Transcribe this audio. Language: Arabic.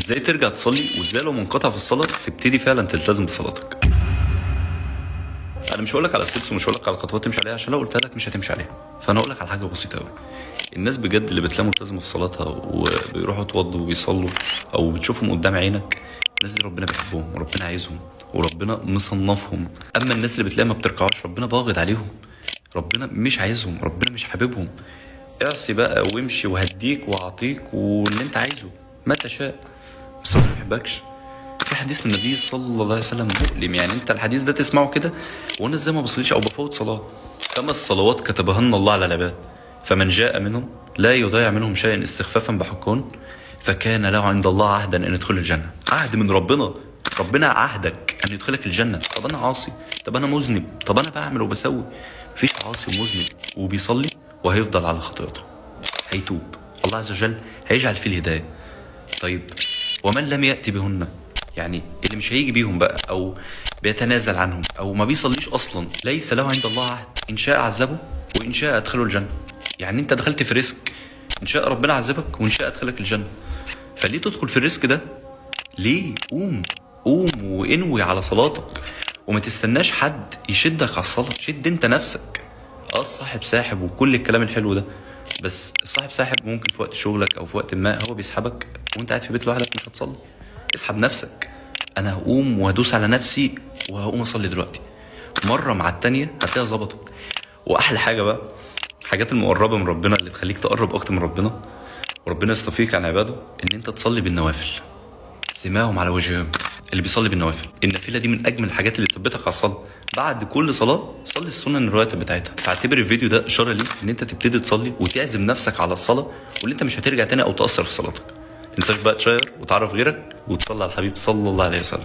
ازاي ترجع تصلي، وازاي لو منقطع في الصلاه تبتدي فعلا تلتزم بصلاتك. انا مش هقول لك على الستبس ومش هقول لك على خطوات تمشي عليها، عشان لو قلت لك مش هتمشي عليها. فانا هقول لك على حاجه بسيطه قوي. الناس بجد اللي بتلاقيهم ملتزمه في صلاتها وبيروحوا يتوضوا وبيصلوا او بتشوفهم قدام عينك، الناس دي ربنا بيحبهم وربنا عايزهم وربنا مصنفهم. اما الناس اللي بتلاقيها ما بتركعوش، ربنا باغض عليهم، ربنا مش عايزهم، ربنا مش حاببهم. اعصي بقى وامشي وهديك واعطيك واللي انت عايزه ما تشاء، بس ربنا ما بيحبكش. في حديث من النبي صلى الله عليه وسلم مؤلم، يعني انت الحديث ده تسمعه كده وانا ازاي ما بصليش او بفوت صلاه. 5 صلوات كتبهن الله على العباد، فمن جاء منهم لا يضيع منهم شيئا استخفافا بحقهن فكان له عند الله عهدا ان يدخل الجنه. عهد من ربنا، ربنا عهدك ان يدخلك الجنه. طب انا عاصي، طب انا مذنب، طب انا بعمل وبسوي. مفيش عاصي ومذنب وبيصلي وهيفضل على خطيئته، هيتوب الله عز وجل هيجعل فيه الهدايه. طيب ومن لم يأتي بهن، يعني اللي مش هيجي بيهم بقى او بيتنازل عنهم او ما بيصليش اصلا، ليس له عند الله عهد، ان شاء عذبه وان شاء ادخله الجنه. يعني انت دخلت في ريسك، ان شاء ربنا عذبك وان شاء ادخلك الجنه. فليه تدخل في الريسك ده؟ ليه؟ قوم قوم وانوي على صلاتك وما تستناش حد يشدك على الصلاه، شد انت نفسك. الصاحب ساحب وكل الكلام الحلو ده، بس الصاحب ساحب ممكن في وقت شغلك او في وقت ما هو بيسحبك وانت قاعد في بيت لوحدك مش هتصلي. اسحب نفسك، انا هقوم وهدوس على نفسي وهقوم اصلي دلوقتي. مره مع التانيه هتلاقيها ظبطت. واحلى حاجه بقى، الحاجات المقربه من ربنا اللي تخليك تقرب اكتر من ربنا وربنا يصطفيك عن عباده، ان انت تصلي بالنوافل. سماهم على وجههم اللي بيصلي بالنوافل. النافله دي من اجمل الحاجات اللي تثبتك على الصلاه. بعد كل صلاه صلي السنن الرواتب بتاعتها. فاعتبر الفيديو ده اشاره ليك ان انت تبتدي تصلي وتعزم نفسك على الصلاه، واللي انت مش هترجع تاني او تاثر في صلاتك. تنساش بقى تشير وتعرف غيرك وتصلي على الحبيب صلى الله عليه وسلم.